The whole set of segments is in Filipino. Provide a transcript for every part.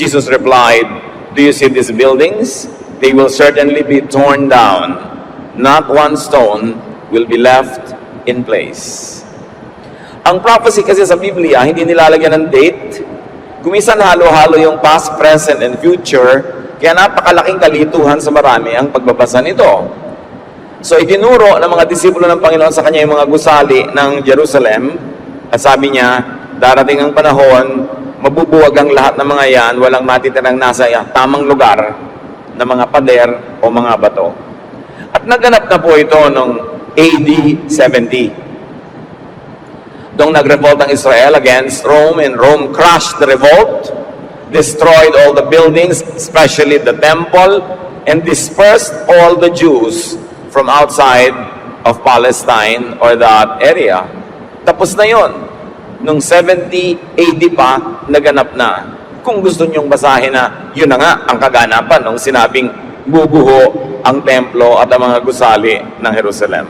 Jesus replied, "Do you see these buildings? They will certainly be torn down. Not one stone will be left in place." Ang prophecy kasi sa Biblia, hindi nilalagyan ng date. Kumisan halo-halo yung past, present, and future, kaya napakalaking kalituhan sa marami ang pagbabasa nito. So itinuro ng mga disipulo ng Panginoon sa kanya yung mga gusali ng Jerusalem, at sabi niya, darating ang panahon, mabubuwag ang lahat ng mga yan, walang matitirang nasa tamang lugar na mga pader o mga bato. At naganap na po ito noong AD 70. Doong nag-revolt ang Israel against Rome, and Rome crushed the revolt, destroyed all the buildings, especially the temple, and dispersed all the Jews from outside of Palestine or that area. Tapos na yon. Nung 70 AD pa, naganap na. Kung gusto nyong basahin na, yun na nga ang kaganapan nung sinabing bubuho ang templo at ang mga gusali ng Jerusalem.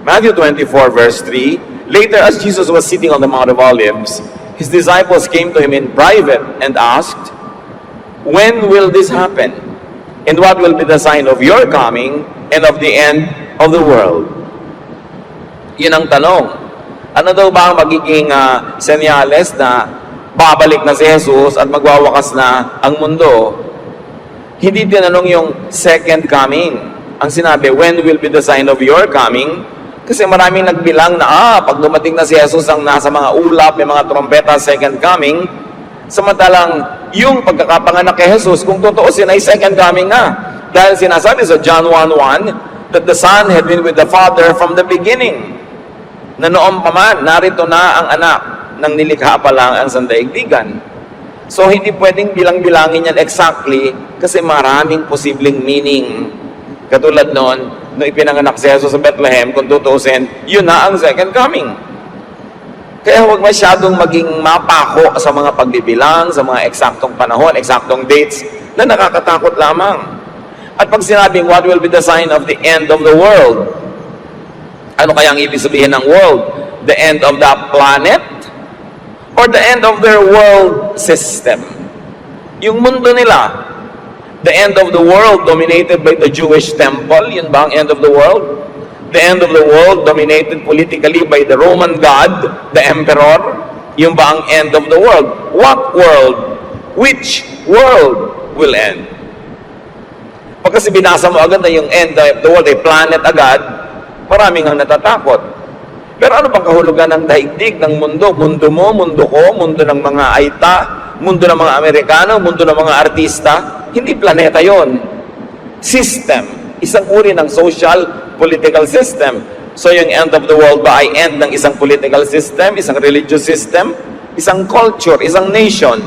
Matthew 24 verse 3, "Later, as Jesus was sitting on the Mount of Olives, his disciples came to him in private and asked, 'When will this happen? And what will be the sign of your coming and of the end of the world?'" Yun ang tanong. Ano daw ba ang magiging senyales na babalik na si Jesus at magwawakas na ang mundo? Hindi tinanong yung second coming. Ang sinabi, "When will be the sign of your coming?" Kasi maraming nagbilang na, pag dumating na si Jesus ang nasa mga ulap, may mga trompeta, second coming. Samantalang yung pagkakapanganak kay Jesus, kung tutuusin ay second coming na. Dahil sinasabi sa John 1:1 that the Son had been with the Father from the beginning. Na noon pa man, narito na ang anak nang nilikha pa lang ang sandaigdigan. So hindi pwedeng bilang-bilangin yan exactly kasi maraming posibleng meaning. Katulad noon, nung ipinanganak si Jesus sa Bethlehem, kung tutuusin, yun na ang second coming. Kaya huwag masyadong maging mapako sa mga pagbibilang, sa mga eksaktong panahon, eksaktong dates, na nakakatakot lamang. At pag sinabing, what will be the sign of the end of the world? Ano kaya ang ibig sabihin ng world? The end of the planet? Or the end of their world system? Yung mundo nila, the end of the world dominated by the Jewish temple, yun ba ang end of the world? The end of the world dominated politically by the Roman God, the emperor, yun ba ang end of the world? What world? Which world will end? Pag kasi binasa mo agad na yung end of the world, ay planet agad, maraming ang natatakot. Pero ano bang kahulugan ng daigdig, ng mundo? Mundo mo, mundo ko, mundo ng mga Aita, mundo ng mga Amerikano, mundo ng mga artista. Hindi planeta yon. System. Isang uri ng social, political system. So yung end of the world ba ay end ng isang political system, isang religious system, isang culture, isang nation.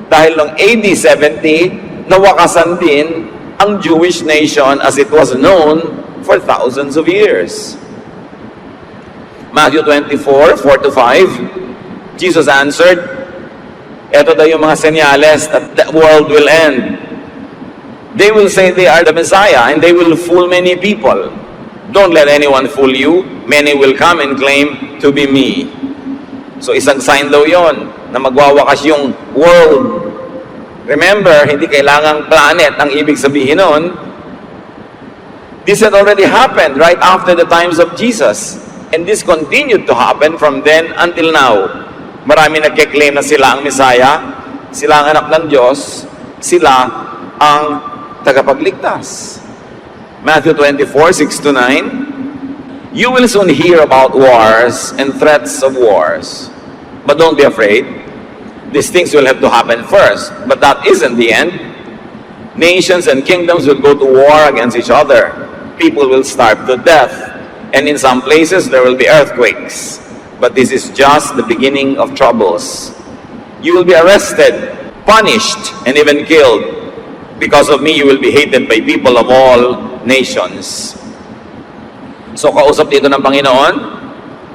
Dahil noong AD 70, nawakasan din ang Jewish nation as it was known for thousands of years. Matthew 24, 4-5, Jesus answered, eto daw yung mga senyales that the world will end. They will say they are the Messiah and they will fool many people. Don't let anyone fool you. Many will come and claim to be me. So isang sign daw yon na magwawakas yung world. Remember, hindi kailangang planet ang ibig sabihin nun. This had already happened right after the times of Jesus. And this continued to happen from then until now. Marami nagkiklaim na sila ang Messiah, sila ang anak ng Diyos, sila ang tagapagligtas. Matthew 24, 6-9, "You will soon hear about wars and threats of wars. But don't be afraid. These things will have to happen first. But that isn't the end. Nations and kingdoms will go to war against each other. People will starve to death. And in some places there will be earthquakes. But this is just the beginning of troubles. You will be arrested, punished, and even killed. Because of me, you will be hated by people of all nations." So kausap dito ng Panginoon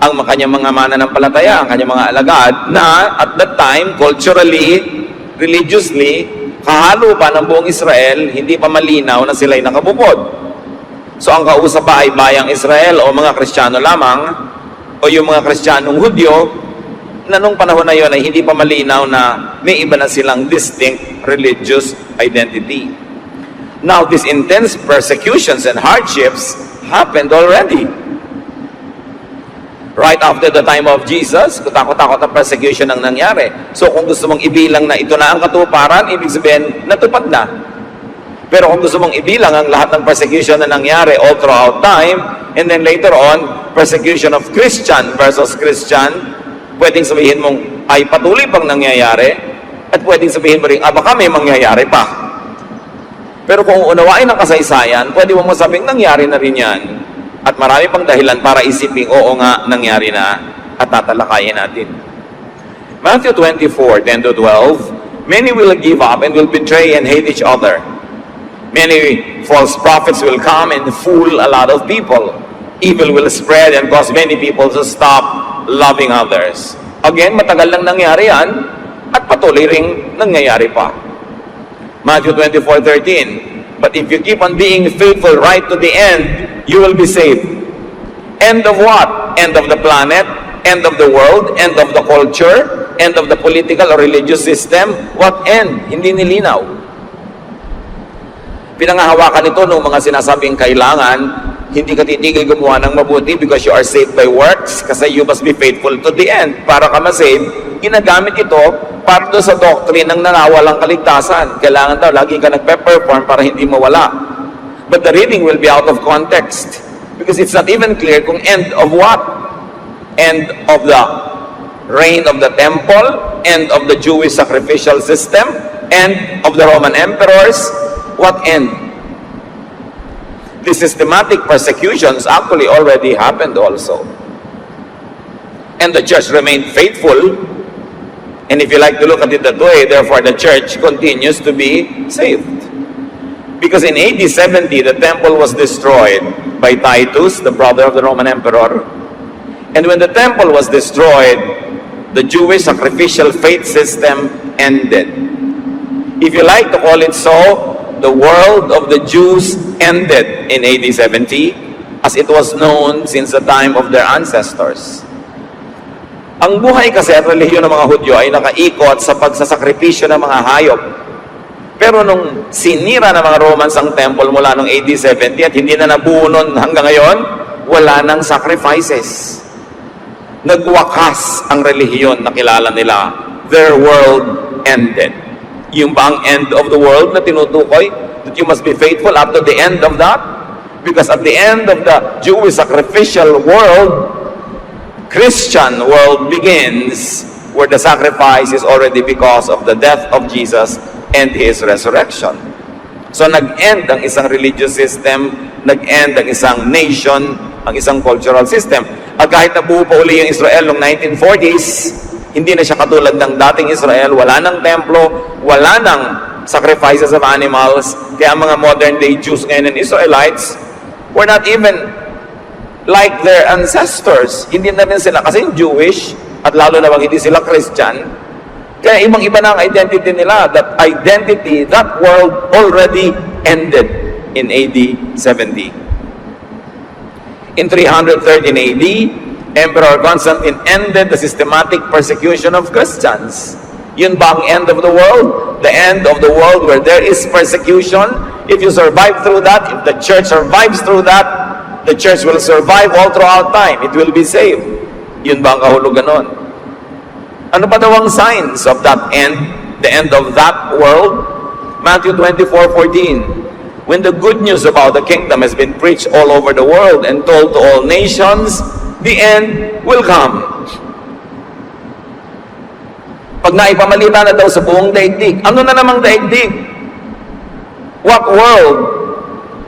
ang kanyang mga mananampalataya, ang kanyang mga alagad na at that time, culturally, religiously, kahalo pa ng buong Israel, hindi pa malinaw na sila'y nakabukod. So ang kausap pa ay bayang Israel o mga Kristiyano lamang o yung mga Kristiyanong Hudyo na nung panahon na yon ay hindi pa malinaw na may iba na silang distinct religious identity. Now, these intense persecutions and hardships happened already. Right after the time of Jesus, kutakot-takot ang persecution ang nangyari. So kung gusto mong ibilang na ito na ang katuparan, ibig sabihin, natupad na. Pero kung gusto mong ibilang ang lahat ng persecution na nangyari all throughout time, and then later on, persecution of Christian versus Christian, pwedeng sabihin mong ay patuloy pang nangyayari, at pwedeng sabihin mo rin, baka may mangyayari pa. Pero kung unawain ang kasaysayan, pwede mo masabing nangyari na rin yan. At marami pang dahilan para isipin, oo nga, nangyari na, at tatalakayin natin. Matthew 24:10-12, many will give up and will betray and hate each other. Many false prophets will come and fool a lot of people. Evil will spread and cause many people to stop loving others. Again, matagal lang nangyari yan, at patuloy ring nangyayari pa. Matthew 24:13, but if you keep on being faithful right to the end, you will be saved. End of what? End of the planet, end of the world, end of the culture, end of the political or religious system. What end? Hindi nilinaw. Pinangahawakan ito ng mga sinasabing kailangan, hindi ka titigil gumawa ng mabuti because you are saved by works, kasi you must be faithful to the end. Para ka ma-save, ginagamit ito para doon sa doctrine ng nangawalang kaligtasan. Kailangan daw, lagi ka nagpe-perform para hindi mawala. But the reading will be out of context because it's not even clear kung end of what? End of the reign of the temple, end of the Jewish sacrificial system, end of the Roman emperors. What end? The systematic persecutions actually already happened also. And the church remained faithful. And if you like to look at it that way, therefore the church continues to be saved. Because in AD 70, the temple was destroyed by Titus, the brother of the Roman emperor. And when the temple was destroyed, the Jewish sacrificial faith system ended. If you like to call it so, the world of the Jews ended in AD 70 as it was known since the time of their ancestors. Ang buhay kasi at relihiyon ng mga Hudyo ay nakaikot sa pagsasakripisyo ng mga hayop. Pero nung sinira ng mga Romans ang temple mula noong AD 70 at hindi na nabuo nun hanggang ngayon, wala nang sacrifices. Nagwakas ang relihiyon na kilala nila. Their world ended. Yung bang end of the world na tinutukoy, that you must be faithful up to the end of that? Because at the end of the Jewish sacrificial world, Christian world begins where the sacrifice is already because of the death of Jesus and His resurrection. So nag-end ang isang religious system, nag-end ang isang nation, ang isang cultural system. At kahit nabuo pa uli yung Israel noong 1940s, hindi na siya katulad ng dating Israel, wala nang templo, wala nang sacrifices of animals, kaya mga modern day Jews ngayon and Israelites were not even like their ancestors. Hindi na rin sila, kasi Jewish, at lalo na bang hindi sila Christian, kaya ibang-iba na ang identity nila. That identity, that world already ended in AD 70. In 313 AD, Emperor Constantine ended the systematic persecution of Christians. Yun ba ang end of the world? The end of the world where there is persecution. If you survive through that, if the church survives through that, the church will survive all throughout time. It will be saved. Yun ba ang kahulugan nun? Ano pa daw ang signs of that end? The end of that world? Matthew 24:14. When the good news about the kingdom has been preached all over the world and told to all nations, the end will come. Pag naipamalita na daw sa buong daigdig, ano na namang daigdig? What world?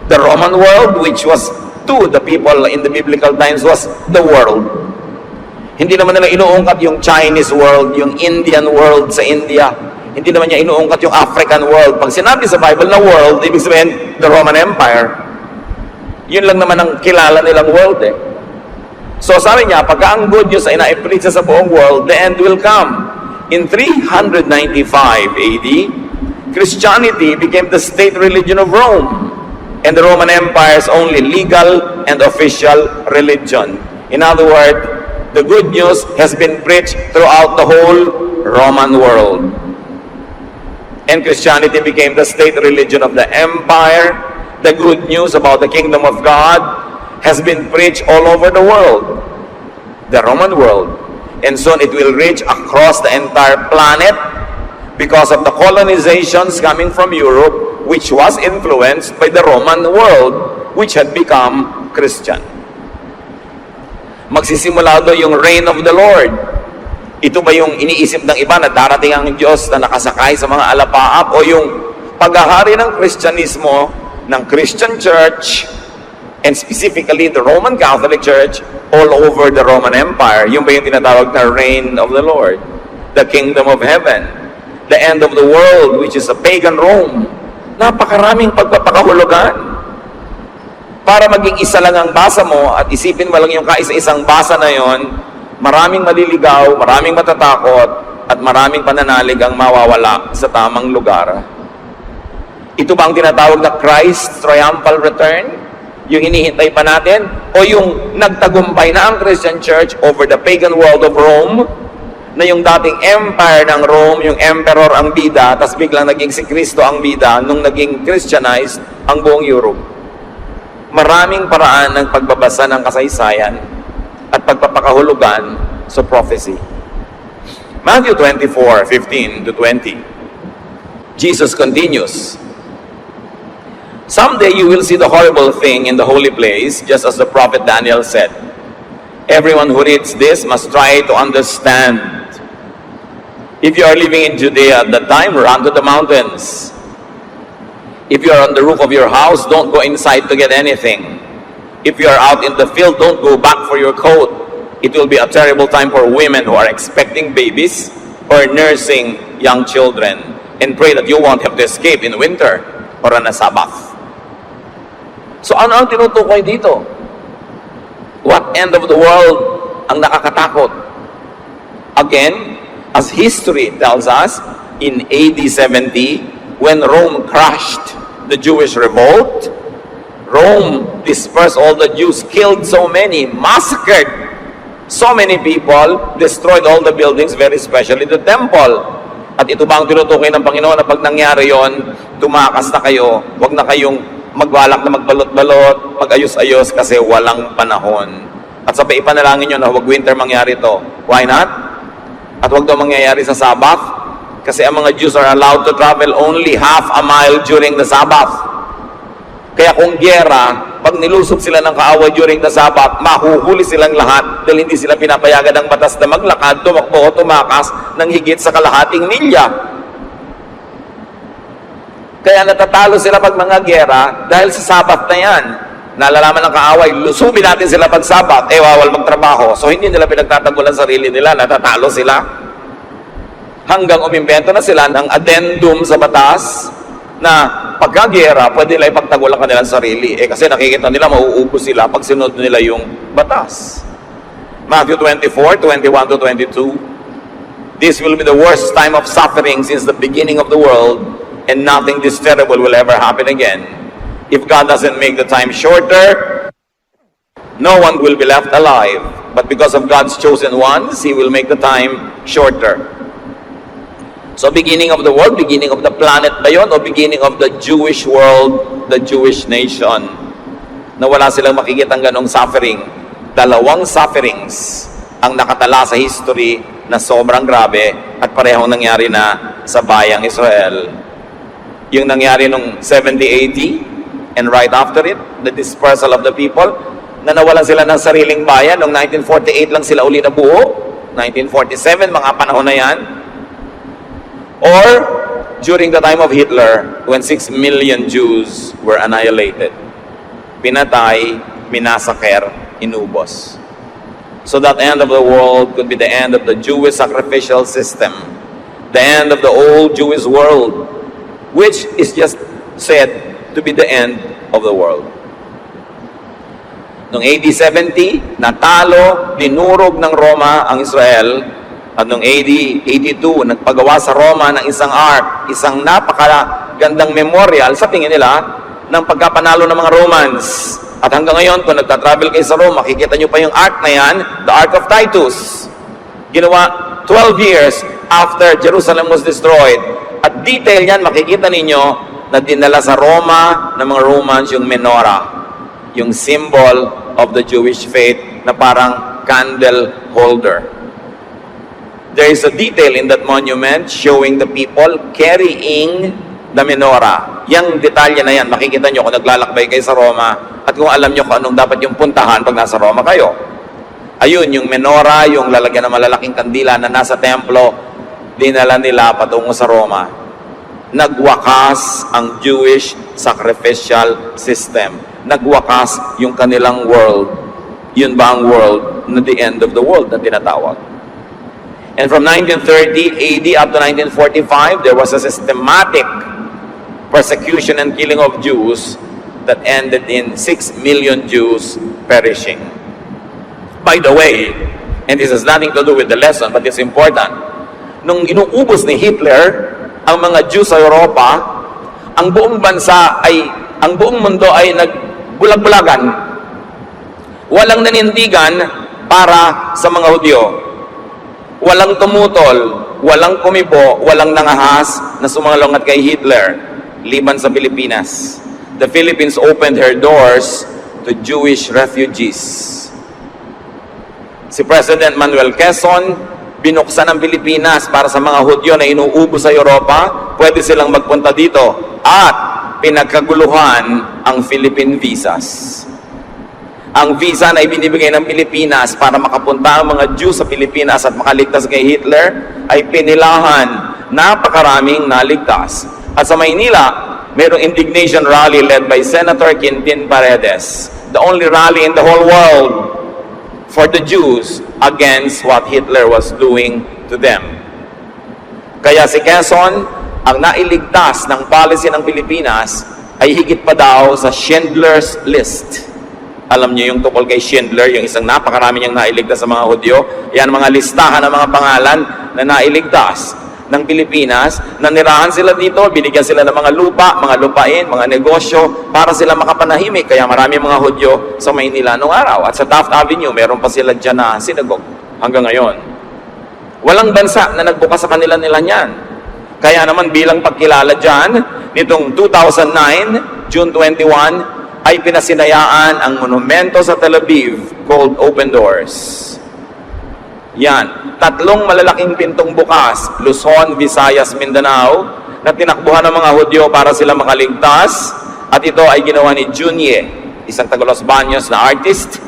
The Roman world, which was to the people in the biblical times, was the world. Hindi naman nila inuungkat yung Chinese world, yung Indian world sa India. Hindi naman niya inuungkat yung African world. Pag sinabi sa Bible na world, ibig sabihin, the Roman Empire. Yun lang naman ang kilala nilang world eh. So sabi niya, pagka ang good news ay na-preach sa buong world, the end will come. In 395 AD, Christianity became the state religion of Rome, and the Roman Empire's only legal and official religion. In other words, the good news has been preached throughout the whole Roman world. And Christianity became the state religion of the empire. The good news about the kingdom of God has been preached all over the world, the Roman world. And soon it will reach across the entire planet because of the colonizations coming from Europe, which was influenced by the Roman world, which had become Christian. Magsisimula doon yung reign of the Lord. Ito ba yung iniisip ng iba na darating ang Diyos na nakasakay sa mga alapaap, o yung paghahari ng Kristyanismo, ng Christian Church, and specifically the Roman Catholic Church all over the Roman Empire? Yung ba yung tinatawag na reign of the Lord, the kingdom of heaven, the end of the world, which is a pagan Rome? Napakaraming pagpapakahulugan. Para maging isa lang ang basa mo at isipin mo lang yung kaisa-isang basa na yon, maraming maliligaw, maraming matatakot, at maraming pananalig ang mawawala sa tamang lugar. Ito ba ang tinatawag na Christ's triumphal return? Yung hinihintay pa natin? O yung nagtagumpay na ang Christian Church over the pagan world of Rome, na yung dating empire ng Rome, yung emperor ang bida, tas biglang naging si Kristo ang bida nung naging Christianized ang buong Europe? Maraming paraan ng pagbabasa ng kasaysayan at pagpapakahulugan sa prophecy. Matthew 24:15-20. Jesus continues, "Someday you will see the horrible thing in the holy place, just as the prophet Daniel said. Everyone who reads this must try to understand. If you are living in Judea at that time, run to the mountains. If you are on the roof of your house, don't go inside to get anything. If you are out in the field, don't go back for your coat. It will be a terrible time for women who are expecting babies or nursing young children. And pray that you won't have to escape in winter or on a Sabbath." So ano ang tinutukoy dito? What end of the world ang nakakatakot? Again, as history tells us, in AD 70, when Rome crushed the Jewish revolt, Rome dispersed all the Jews, killed so many, massacred so many people, destroyed all the buildings, very especially the temple. At ito ba ang tinutukoy ng Panginoon na pag nangyari yon, tumakas na kayo, huwag na kayong magbalak na magbalot-balot, mag-ayos-ayos kasi walang panahon. At sabay ipanalangin nyo na huwag winter mangyari to. Why not? At huwag daw mangyayari sa Sabbath, kasi ang mga Jews are allowed to travel only half a mile during the Sabbath. Kaya kung gyera, pag nilusob sila ng kaaway during the Sabbath, mahuhuli silang lahat dahil hindi sila pinapayagan ng batas na maglakad, tumakbo o tumakas ng higit sa kalahating milya. Kaya natatalo sila pag mga gyera dahil sa Sabbath na yan. Nalalaman ng kaaway, lusubin natin sila pag Sabbath, bawal magtrabaho. So hindi nila pinagtatagulan sarili nila, natatalo sila. Hanggang umimbento na sila ng addendum sa batas na pagka-gyera, pwede nila ipagtagulan kanilang sarili. Kasi nakikita nila, mauubos sila pag sinunod nila yung batas. Matthew 24:21-22. "This will be the worst time of suffering since the beginning of the world, and nothing this terrible will ever happen again. If God doesn't make the time shorter, no one will be left alive. But because of God's chosen ones, He will make the time shorter." So beginning of the world, beginning of the planet ba yun? O beginning of the Jewish world, the Jewish nation? Na wala silang makikita ng ganong suffering. Dalawang sufferings ang nakatala sa history na sobrang grabe at parehong nangyari na sa bayang Israel. Yung nangyari nung 70 AD and right after it, the dispersal of the people, na nawalan sila ng sariling bayan. Noong 1948 lang sila uli nabuo. 1947, mga panahon na yan. Or during the time of Hitler, when 6 million Jews were annihilated. Pinatay, minasaker, inubos. So that end of the world could be the end of the Jewish sacrificial system, the end of the old Jewish world, which is just said to be the end of the world. Noong AD 70, natalo, dinurog ng Roma ang Israel. At noong AD 82, nagpagawa sa Roma ng isang ark, isang napakagandang memorial sa tingin nila ng pagkapanalo ng mga Romans At hanggang ngayon, kung nagta-travel kayo sa Rome, makikita nyo pa yung ark na yan, the Ark of Titus. Ginawa 12 years after Jerusalem was destroyed. At detail yan, makikita ninyo na dinala sa Roma ng mga Romans yung menorah, yung symbol of the Jewish faith na parang candle holder. There is a detail in that monument showing the people carrying the menorah. Yang detalye na yan, makikita nyo kung naglalakbay kayo sa Roma at kung alam nyo kung anong dapat yung puntahan pag nasa Roma kayo. Ayun, yung menorah, yung lalagyan ng malalaking kandila na nasa templo, dinala nila patungo sa Roma. Nagwakas ang Jewish sacrificial system. Nagwakas yung kanilang world. Yun ba ang world na the end of the world na tinatawag? And from 1930 AD up to 1945, there was a systematic persecution and killing of Jews that ended in 6 million Jews perishing. By the way, and this has nothing to do with the lesson, but it's important, nung inuubos ni Hitler ang mga Jews sa Europa, ang buong mundo ay nagbulag-bulagan. Walang nanindigan para sa mga Hudyo. Walang tumutol, walang kumibo, walang nangahas na sumangalungat kay Hitler, liban sa Pilipinas. The Philippines opened her doors to Jewish refugees. Si President Manuel Quezon, binuksan ang Pilipinas para sa mga Hudyo na inuubo sa Europa, pwede silang magpunta dito. At pinagkaguluhan ang Philippine visas. Ang visa na ibinibigay ng Pilipinas para makapunta ang mga Jews sa Pilipinas at makaligtas kay Hitler ay pinilahan. Napakaraming naligtas. At sa Maynila, mayroong indignation rally led by Senator Quintin Paredes. The only rally in the whole world for the Jews against what Hitler was doing to them. Kaya si Quezon, ang nailigtas ng policy ng Pilipinas ay higit pa daw sa Schindler's List. Alam niyo yung tungkol kay Schindler, yung isang napakarami niyang nailigtas sa mga Hudyo. Yan mga listahan ng mga pangalan na nailigtas ng Pilipinas. Nanirahan sila dito, binigyan sila ng mga lupa, mga lupain, mga negosyo para sila makapanahimik. Kaya marami mga Hudyo sa Maynila noong araw. At sa Taft Avenue, meron pa sila dyan na synagogue hanggang ngayon. Walang bansa na nagbukas sa kanila nila niyan. Kaya naman bilang pagkilala dyan, nitong 2009, June 21, ay pinasinayaan ang monumento sa Tel Aviv called Open Doors. Yan. 3 malalaking pintong bukas, Luzon, Visayas, Mindanao, na tinakbuhan ng mga Hudyo para sila makaligtas. At ito ay ginawa ni Junye, isang taga Los Baños na artist.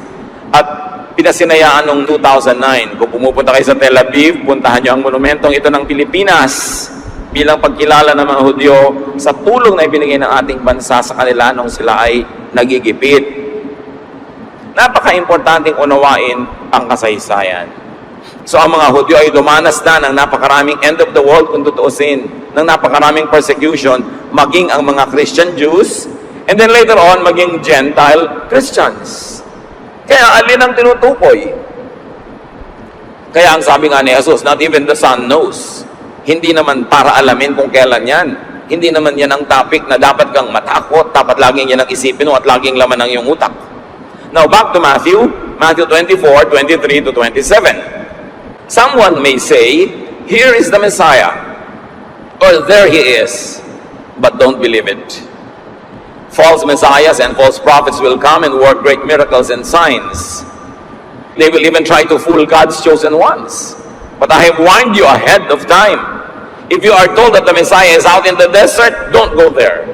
At pinasinayaan noong 2009. Kung pumupunta kayo sa Tel Aviv, puntahan nyo ang monumentong ito ng Pilipinas bilang pagkilala ng mga Hudyo sa tulong na ibinigay ng ating bansa sa kanila nung sila ay nagigipit. Napaka-importanting unawain ang kasaysayan. So ang mga Hudyo ay dumanas na ng napakaraming end of the world kung tutuusin, ng napakaraming persecution, maging ang mga Christian Jews, and then later on, maging Gentile Christians. Kaya alin ang tinutukoy? Kaya ang sabi nga ni Jesus, not even the Son knows. Hindi naman para alamin kung kailan yan. Hindi naman yan ang topic na dapat kang matakot, dapat laging yan ang isipin mo at laging laman ng iyong utak. Now back to Matthew 24, 23 to 27. Someone may say, here is the Messiah, or there he is, but don't believe it. False messiahs and false prophets will come and work great miracles and signs. They will even try to fool God's chosen ones. But I have warned you ahead of time. If you are told that the Messiah is out in the desert, don't go there.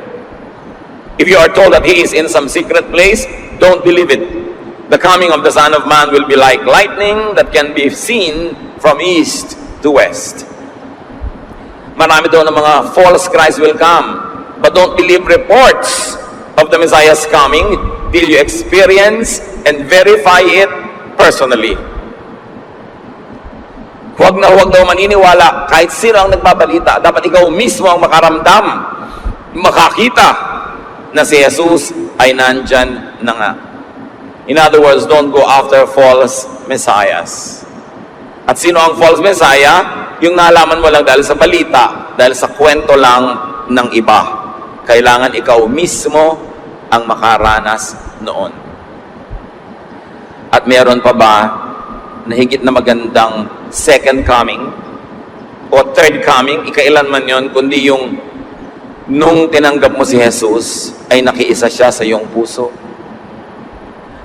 If you are told that he is in some secret place, don't believe it. The coming of the Son of Man will be like lightning that can be seen from east to west. Marami daw ng mga false Christ will come. But don't believe reports of the Messiah's coming till you experience and verify it personally. Huwag daw maniniwala kahit sino ang nagbabalita. Dapat ikaw mismo ang makaramdam, makakita na si Jesus ay nandyan na nga. In other words, don't go after false messiahs. At sino ang false messiah? Yung nalaman mo lang dahil sa balita, dahil sa kwento lang ng iba. Kailangan ikaw mismo ang makaranas noon. At meron pa ba na higit na magandang second coming o third coming, ikailan man yon, kundi yung nung tinanggap mo si Jesus, ay nakiisa siya sa iyong puso.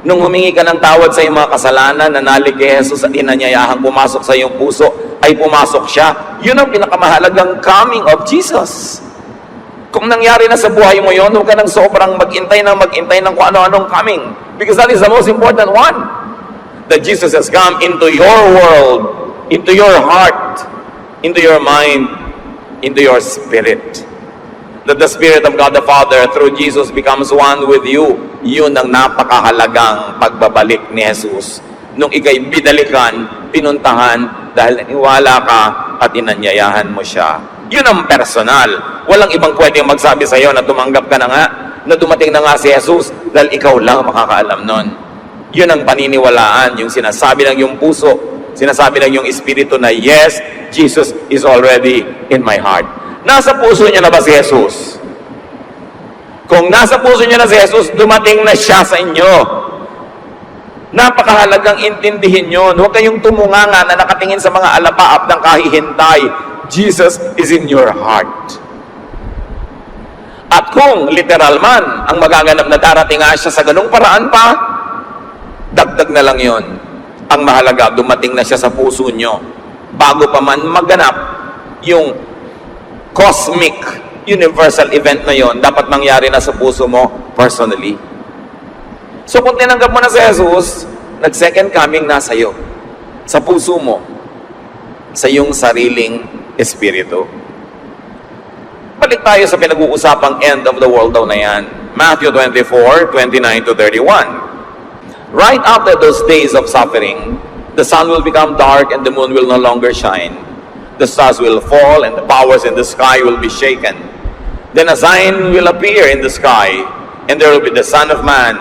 Nung humingi ka ng tawad sa iyong mga kasalanan, nanalig kay Jesus at inanyayahang pumasok sa iyong puso, ay pumasok siya. Yun ang pinakamahalagang coming of Jesus. Kung nangyari na sa buhay mo yun, huwag ka nang sobrang mag-intay ng kung ano-anong coming. Because that is the most important one. That Jesus has come into your world, into your heart, into your mind, into your spirit. That the Spirit of God the Father through Jesus becomes one with you. Yun ang napakahalagang pagbabalik ni Jesus. Nung ika'y binalikan, pinuntahan, dahil naniwala ka at inanyayahan mo siya. Yun ang personal. Walang ibang pwedeng magsabi sa iyo na tumanggap ka na nga, na dumating na nga si Jesus, dahil ikaw lang makakaalam nun. Yun ang paniniwalaan, yung sinasabi ng iyong puso, sinasabi ng iyong espiritu na, yes, Jesus is already in my heart. Nasa puso niya na ba si Jesus? Kung nasa puso niya na si Jesus, dumating na siya sa inyo. Napakahalagang intindihin yun. Huwag kayong tumunganga na nakatingin sa mga alapaap ng kahihintay. Jesus is in your heart. At kung literal man ang magaganap na darating nga siya sa ganung paraan pa, dagdag na lang yon. Ang mahalaga, dumating na siya sa puso nyo. Bago pa man maganap yung cosmic, universal event na yon, dapat mangyari na sa puso mo personally. So kung tinanggap mo na si Jesus, nag-second coming na sa iyo, sa puso mo, sa iyong sariling espiritu. Balik tayo sa pinag-uusapang end of the world daw na yan. Matthew 24:29-31. Right after those days of suffering, the sun will become dark and the moon will no longer shine. The stars will fall and the powers in the sky will be shaken. Then a sign will appear in the sky, and there will be the Son of Man.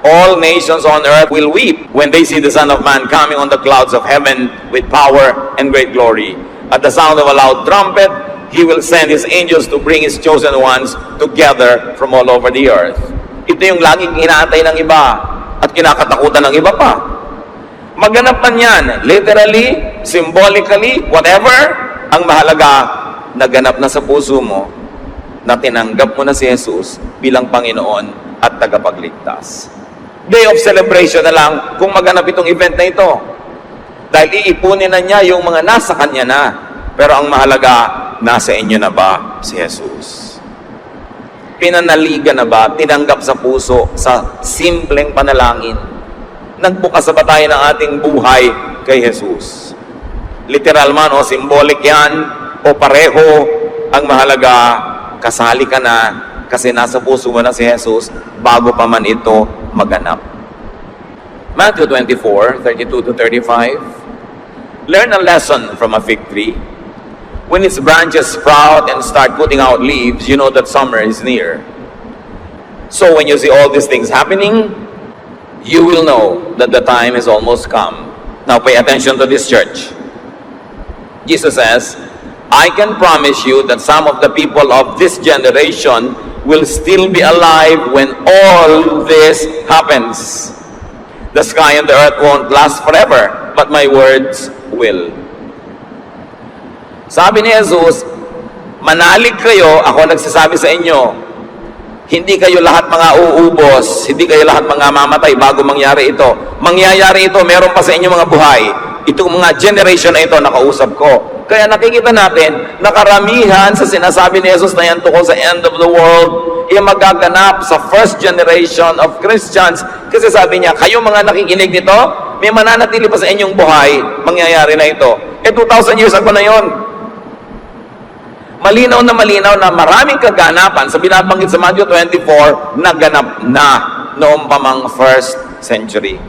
All nations on earth will weep when they see the Son of Man coming on the clouds of heaven with power and great glory. At the sound of a loud trumpet, He will send His angels to bring His chosen ones together from all over the earth. Ito yung laging inaantay ng iba at kinakatakutan ng iba pa. Maganap man yan, literally, symbolically, whatever, ang mahalaga, naganap na sa puso mo, na tinanggap mo na si Jesus bilang Panginoon at tagapagligtas. Day of celebration na lang kung maganap itong event na ito. Dahil iipunin na niya yung mga nasa kanya na. Pero ang mahalaga, nasa inyo na ba si Jesus? Pinanaligan na ba, tinanggap sa puso, sa simpleng panalangin? Nagbukas sa ba tayo ng ating buhay kay Jesus? Literal man o symbolic yan, o pareho, ang mahalaga, kasali ka na kasi nasa puso mo na si Jesus bago pa man ito maganap. Matthew 24:32-35. Learn a lesson from a fig tree. When its branches sprout and start putting out leaves, you know that summer is near. So when you see all these things happening, you will know that the time is almost come. Now pay attention to this, church. Jesus says, I can promise you that some of the people of this generation will still be alive when all this happens. The sky and the earth won't last forever, but my words will. Sabi ni Jesus, manalig kayo, ako nagsasabi sa inyo, hindi kayo lahat mga uubos, hindi kayo lahat mga mamatay bago mangyari ito. Mangyayari ito, meron pa sa inyo mga buhay. Itong mga generation na ito, nakausap ko. Kaya nakikita natin, nakaramihan sa sinasabi ni Jesus na yan tungkol sa end of the world, ay magaganap sa first generation of Christians. Kasi sabi niya, kayo mga nakikinig nito, may mananatili pa sa inyong buhay, mangyayari na ito. 2,000 years ago na yon. Malinaw na maraming kaganapan sa binabanggit sa Matthew 24 naganap na noong pamang first century.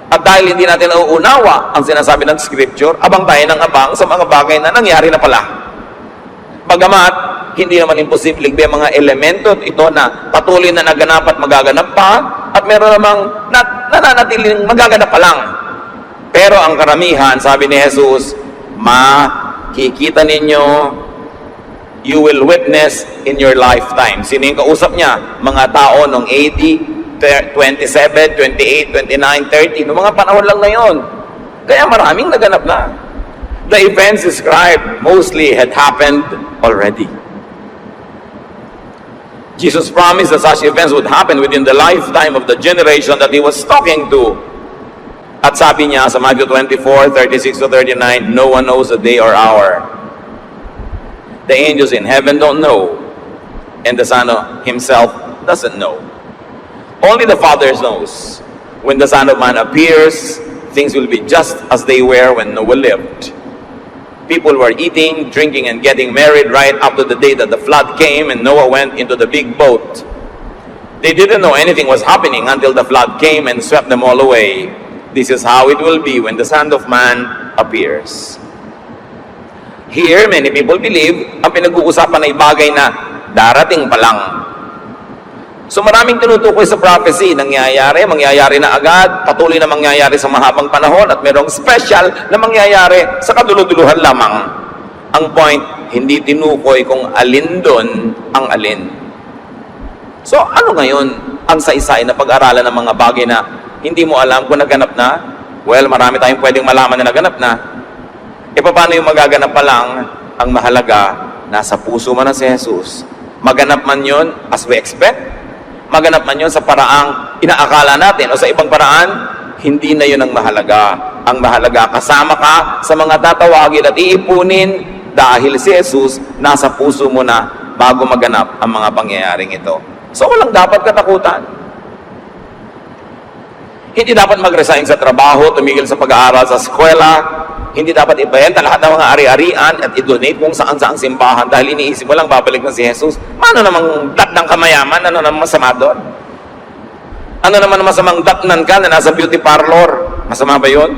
At dahil hindi natin nauunawa ang sinasabi ng Scripture, abang tayo ng abang sa mga bagay na nangyari na pala. Bagamat, hindi naman imposible may mga elemento ito na patuloy na naganap at magaganap pa, at meron namang nananatiling magaganap pa lang. Pero ang karamihan, sabi ni Jesus, makikita ninyo, you will witness in your lifetime. Sino yung kausap niya? Mga tao noong AD 27, 28, 29, 30. Noong mga panahon lang na yon. Kaya maraming naganap na. The events described mostly had happened already. Jesus promised that such events would happen within the lifetime of the generation that He was talking to. At sabi niya sa Matthew 24, 36 to 39, no one knows the day or hour. The angels in heaven don't know, and the Son Himself doesn't know. Only the Father knows. When the Son of Man appears, things will be just as they were when Noah lived. People were eating, drinking, and getting married right up to the day that the flood came and Noah went into the big boat. They didn't know anything was happening until the flood came and swept them all away. This is how it will be when the Son of Man appears. Here, many people believe ang pinag-uusapan ay bagay na darating pa lang. So maraming tinutukoy sa prophecy, mangyayari na agad, patuloy na mangyayari sa mahabang panahon, at merong special na mangyayari sa kaduluduluhan lamang. Ang point, hindi tinukoy kung alin doon ang alin. So ano ngayon ang saysay na pag-aralan ng mga bagay na hindi mo alam kung naganap na? Well, marami tayong pwedeng malaman na naganap na. E paano yung magaganap pa lang? Ang mahalaga, nasa puso man na si Jesus. Maganap man yun as we expect, maganap man yun sa paraang inaakala natin o sa ibang paraan, hindi na yun ang mahalaga. Ang mahalaga, kasama ka sa mga tatawagin at iipunin dahil si Jesus nasa puso mo na bago maganap ang mga pangyayaring ito. So walang dapat katakutan. Hindi dapat mag-resign sa trabaho, tumigil sa pag-aaral sa eskwela, hindi dapat ibenta lahat ng mga ari-arian at i-donate kung saan-saang simbahan dahil iniisip mo lang babalik na si Jesus. Paano namang datnang kamayaman? Ano namang masama doon? Ano naman ang masamang datnan ka na nasa beauty parlor? Masama ba yun?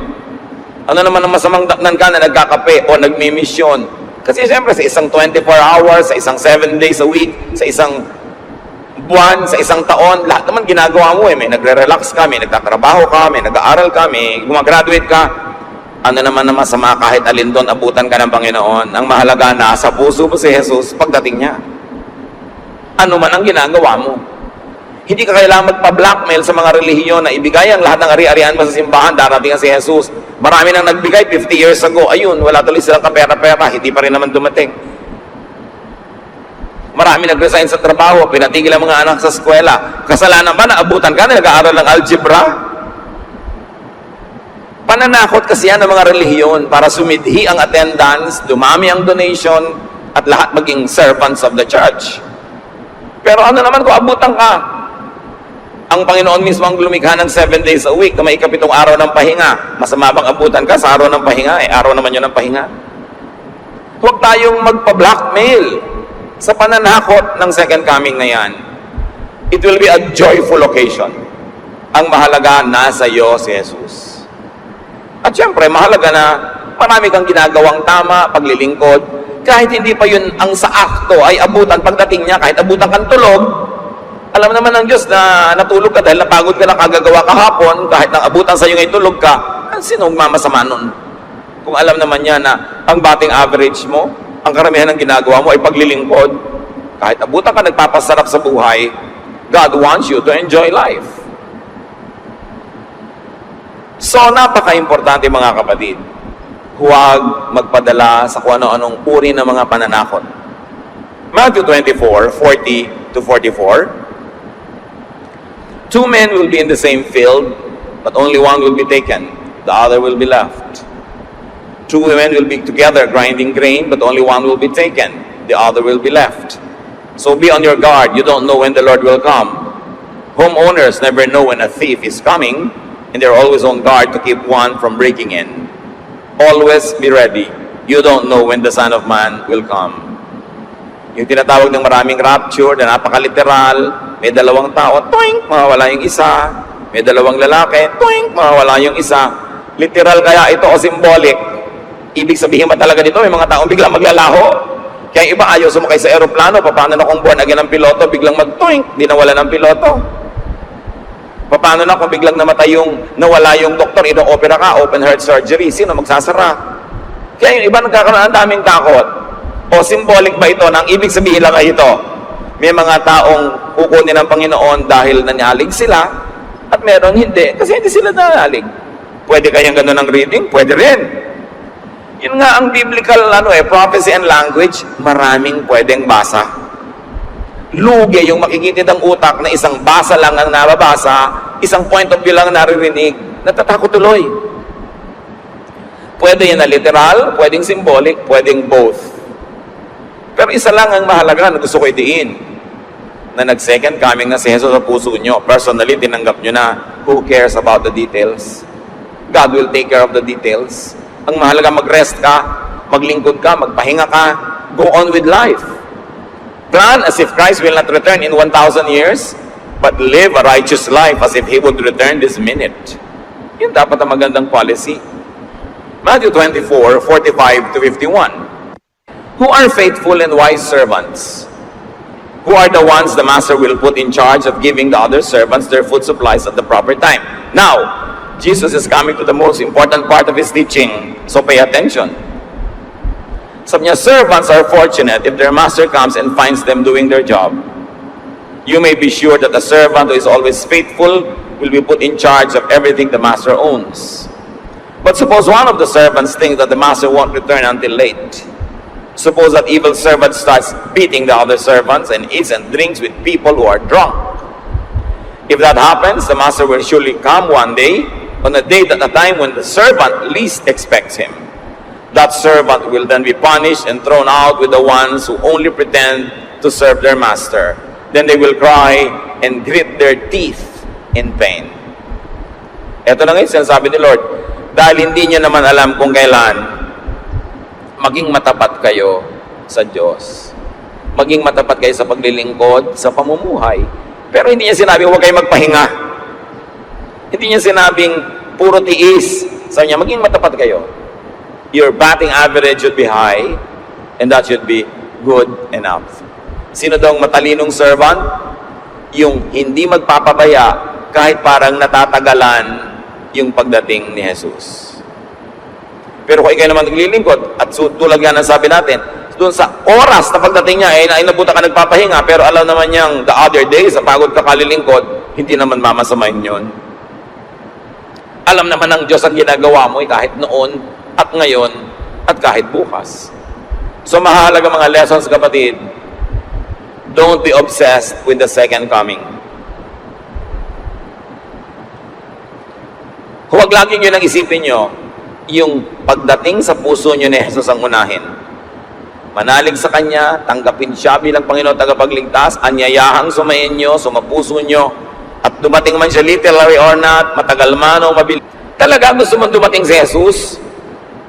Ano naman ang masamang datnan ka na nagkakape o nagmimisyon? Kasi siyempre sa isang 24 hours, sa isang 7 days a week, sa isang buwan, sa isang taon, lahat naman ginagawa mo eh. May nagre-relax ka, may nagtatrabaho ka, may nag-aaral ka, may gumagraduate ka. Ano naman na masama kahit alin doon, abutan ka ng Panginoon. Ang mahalaga, nasa puso mo si Jesus pagdating niya. Ano man ang ginagawa mo. Hindi ka kailangan magpa-blackmail sa mga relihiyon na ibigay ang lahat ng ari-arian mo sa simbahan, darating ang si Jesus. Marami nang nagbigay 50 years ago. Ayun, wala tuloy silang kapera-pera, hindi pa rin naman dumating. Marami nag-resign sa trabaho, pinatigil ang mga anak sa eskwela. Kasalanan ba na abutan ka na nag-aaral ng algebra? Pananakot kasi yan ng mga relihiyon para sumidhi ang attendance, dumami ang donation, at lahat maging servants of the church. Pero ano naman kung abutan ka? Ang Panginoon mismo ang lumikha ng 7 days a week na may ikapitong araw ng pahinga. Masama bang abutan ka sa araw ng pahinga? Araw naman yun ng pahinga. Huwag tayong magpa-blackmail sa pananakot ng second coming na yan. It will be a joyful occasion. Ang mahalaga, nasa iyo si Jesus. At syempre, mahalaga na marami kang ginagawang tama, paglilingkod, kahit hindi pa yun ang sa akto ay abutan pagdating niya, kahit abutan kang tulog, alam naman ng Diyos na natulog ka dahil napagod ka na kagagawa kahapon, kahit nang abutan sa iyo ngayon tulog ka, sinong mamasama nun? Kung alam naman niya na ang batting average mo, ang karamihan ng ginagawa mo ay paglilingkod, kahit abutan ka nagpapasarap sa buhay, God wants you to enjoy life. So, napaka-importante mga kapatid, huwag magpadala sa kung ano-anong uri ng mga pananakot. Matthew 24, 40 to 44, 2 men will be in the same field, but only one will be taken, the other will be left. 2 women will be together grinding grain, but only one will be taken, the other will be left. So be on your guard, you don't know when the Lord will come. Homeowners never know when a thief is coming, and they're always on guard to keep one from breaking in. Always be ready. You don't know when the Son of Man will come. Yung tinatawag ng maraming rapture na napaka-literal, may dalawang tao, toink, mawawala yung isa. May dalawang lalaki, toink, mawawala yung isa. Literal kaya ito o symbolic? Ibig sabihin ba talaga nito, may mga taong biglang maglalaho? Kaya iba ayaw sumakay sa aeroplano, paano na kung buwan agad ng piloto, biglang mag-toink, di nawala ng piloto? Paano na kung biglang nawala yung doktor, ino-opera ka, open heart surgery, sino magsasara? Kaya yung iba nagkakaroon ng daming takot. O symbolic ba ito? Nang ibig sabihin lang ay ito, May mga taong kukunin ng Panginoon dahil nanyalig sila, at meron hindi, kasi hindi sila nanyalig. Pwede kayang ganun ang reading? Pwede rin. Yun nga ang biblical prophecy and language, maraming pwedeng basa. Lugi yung makikitid ang utak na isang basa lang ang nababasa, isang point of view lang naririnig. Natatakot tuloy. Pwede yan na literal, pwedeng symbolic, pwedeng both. Pero isa lang ang mahalaga na gusto ko idiin, na nag-second coming na si Jesus sa puso nyo. Personally, tinanggap nyo na. Who cares about the details? God will take care of the details. Ang mahalaga, mag-rest ka, maglingkod ka, magpahinga ka, go on with life. Plan as if Christ will not return in 1,000 years, but live a righteous life as if He would return this minute. Yun dapat ang magandang policy. Matthew 24, 45 to 51. Who are faithful and wise servants? Who are the ones the master will put in charge of giving the other servants their food supplies at the proper time? Now, Jesus is coming to the most important part of His teaching, so pay attention. Sabi niya, servants are fortunate if their master comes and finds them doing their job. You may be sure that a servant who is always faithful will be put in charge of everything the master owns. But suppose one of the servants thinks that the master won't return until late. Suppose that evil servant starts beating the other servants and eats and drinks with people who are drunk. If that happens, the master will surely come one day, on a date at a time when the servant least expects him. That servant will then be punished and thrown out with the ones who only pretend to serve their master. Then they will cry and grit their teeth in pain. Ito na ngayon, sinasabi ni Lord, dahil hindi nyo naman alam kung kailan, maging matapat kayo sa Diyos. Maging matapat kayo sa paglilingkod, sa pamumuhay. Pero hindi niya sinabing huwag kayo magpahinga. Hindi niya sinabing puro tiis. Sabi niya, maging matapat kayo. Your batting average should be high, and that should be good enough. Sino daw ang matalinong servant? Yung hindi magpapabaya kahit parang natatagalan yung pagdating ni Jesus. Pero kung ikaw naman naglilingkod, at tulad nga ng sabi natin, doon sa oras na pagdating niya, ay nabuta ka nagpapahinga, pero alam naman niyang the other day, sa pagod ka kalilingkod, hindi naman mamasamahin yun. Alam naman ng Diyos ang ginagawa mo, kahit noon, at ngayon, at kahit bukas. So mahalaga mga lessons, kapatid, don't be obsessed with the second coming. Huwag laging yun ang isipin nyo, yung pagdating sa puso nyo ni Jesus ang unahin. Manalig sa Kanya, tanggapin siya bilang Panginoon tagapagligtas, anyayahang sumayin nyo, sumapuso nyo, at dumating man siya literally or not, matagal man o mabilis. Talaga gusto mong dumating si Jesus?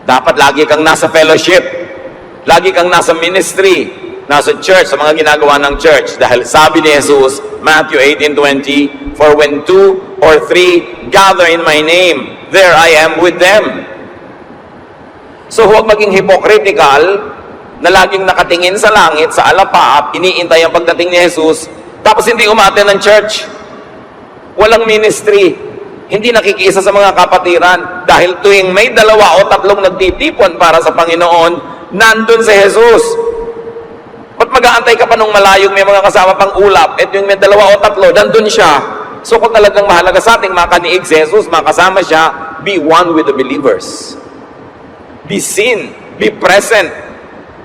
Dapat lagi kang nasa fellowship, lagi kang nasa ministry, nasa church, sa mga ginagawa ng church. Dahil sabi ni Jesus, Matthew 18:20, for when 2 or 3 gather in my name, there I am with them. So huwag maging hypocritical na laging nakatingin sa langit, sa alapaap, iniintay ang pagdating ni Jesus, tapos hindi umaten ng church. Walang ministry. Hindi nakikiisa sa mga kapatiran. Dahil tuwing may 2 o 3 nagtitipon para sa Panginoon, nandun si Jesus. Ba't mag-aantay ka pa nung malayong may mga kasama pang ulap, at yung may 2 o 3, nandun siya. So kung talagang mahalaga sa ating makaniig si Jesus, makasama siya, be one with the believers. Be seen, be present,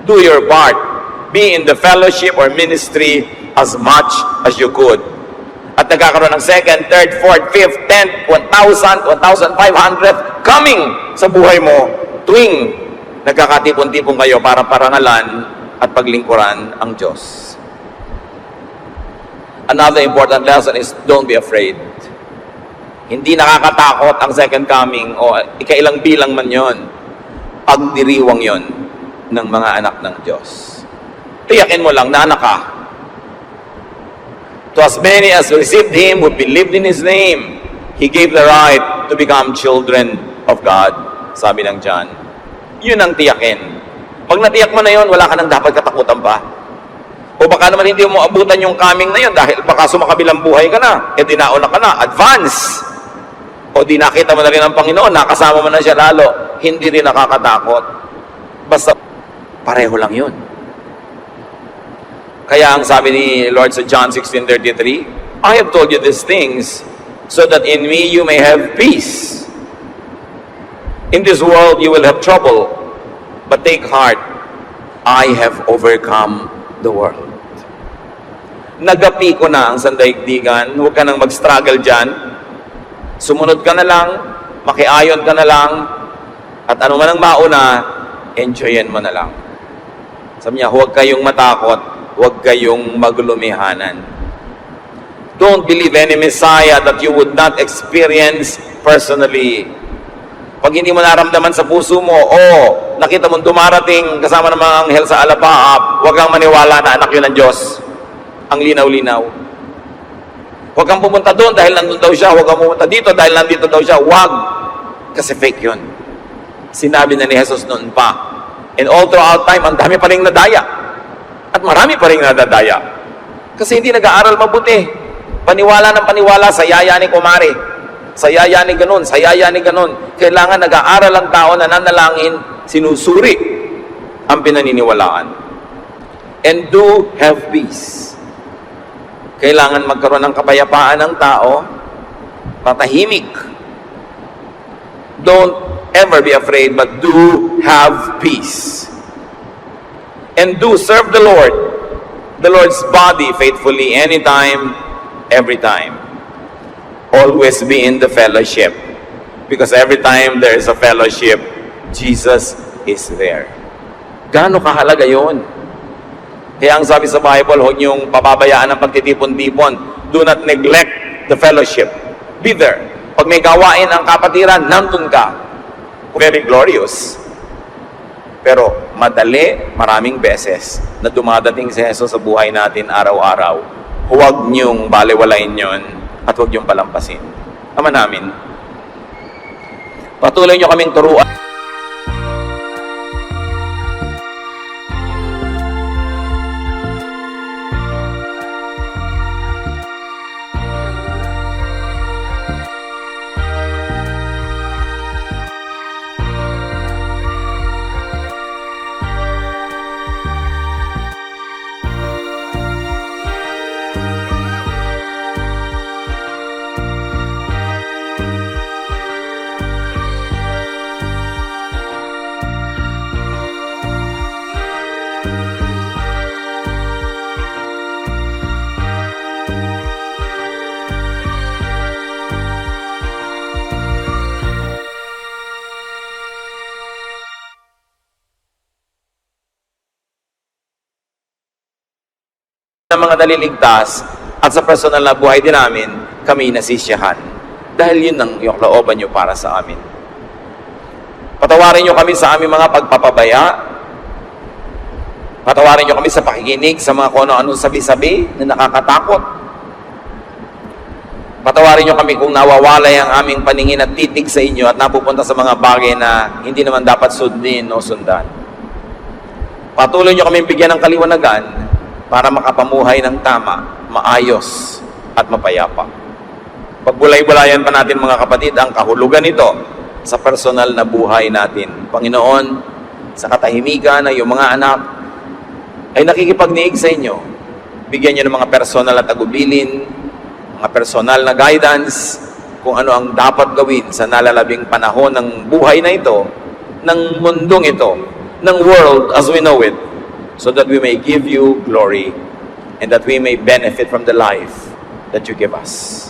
do your part, be in the fellowship or ministry as much as you could. At nagkakaroon ng 2nd, 3rd, 4th, 5th, 10th, 1,000, 1,500 coming sa buhay mo tuwing nagkakatipon-tipon kayo para parangalan at paglingkuran ang Diyos. Another important lesson is don't be afraid. Hindi nakakatakot ang second coming o ikailang bilang man yon. Pagdiriwang yon ng mga anak ng Diyos. Tiyakin mo lang na anak ka. To as many as received Him, who believed in His name, He gave the right to become children of God. Sabi ng John. Yun ang tiyakin. Pag natiyak mo na yun, wala ka nang dapat katakutan pa. O baka naman hindi mo abutan yung coming na yun dahil baka sumakabilang buhay ka na, dinauna ka na, advance. O di nakita mo na rin ang Panginoon, nakasama mo na siya lalo, hindi rin nakakatakot. Basta pareho lang yun. Kaya ang sabi ni Lord sa John 16:33, I have told you these things so that in me you may have peace. In this world you will have trouble, but take heart, I have overcome the world. Nagapi ko na ang sandaigdigan, huwag ka nang mag-struggle dyan. Sumunod ka na lang, makiayon ka na lang, at ano man ang mauna, enjoyin mo na lang. Sabi niya, huwag kayong matakot, huwag kayong maglumihanan. Don't believe any Messiah that you would not experience personally. Pag hindi mo naramdaman sa puso mo, nakita mo dumarating kasama ng mga anghel sa alapaap, huwag kang maniwala na anak yun ng Diyos. Ang linaw-linaw. Huwag kang pumunta doon dahil nandun daw siya, huwag kang pumunta dito dahil nandito daw siya, huwag. Kasi fake yun. Sinabi na ni Jesus noon pa. And all throughout time, ang dami pa rin nadaya. At marami pa rin nadadaya. Kasi hindi nag-aaral mabuti. Paniwala ng paniwala sa yaya ni kumare. Sa yaya ni ganun, sa yaya ni ganun. Kailangan nag-aaral ang tao na nanalangin, sinusuri ang pinaniniwalaan. And do have peace. Kailangan magkaroon ng kapayapaan ng tao, patahimik. Don't ever be afraid, but do have peace. And do serve the Lord's body faithfully, anytime, every time. Always be in the fellowship. Because every time there is a fellowship, Jesus is there. Gaano kahalaga yun? Kaya ang sabi sa Bible, huwag niyong pababayaan ang pagtitipon-tipon. Do not neglect the fellowship. Be there. Pag may gawain ang kapatiran, nandun ka. Very glorious. Pero madali, maraming beses na dumadating si Jesus sa buhay natin araw-araw. Huwag niyong baliwalain yon at huwag niyong palampasin. Ama namin, patuloy niyo kaming turuan. Ng mga naliligtas at sa personal na buhay din namin, kami nasisiyahan. Dahil yun ang yung looban nyo para sa amin. Patawarin nyo kami sa aming mga pagpapabaya. Patawarin nyo kami sa pakikinig sa mga kung ano-anong sabi-sabi na nakakatakot. Patawarin nyo kami kung nawawalay ang aming paningin at titig sa inyo at napupunta sa mga bagay na hindi naman dapat sundin o sundan. Patuloy nyo kami bigyan ng kaliwanagan para makapamuhay ng tama, maayos, at mapayapa. Pagbulay-bulayan pa natin mga kapatid ang kahulugan nito sa personal na buhay natin. Panginoon, sa katahimikan na yung mga anak ay nakikipagniig sa inyo. Bigyan nyo ng mga personal na tagubilin, mga personal na guidance, kung ano ang dapat gawin sa nalalabing panahon ng buhay na ito, ng mundong ito, ng world as we know it, so that we may give you glory and that we may benefit from the life that you give us.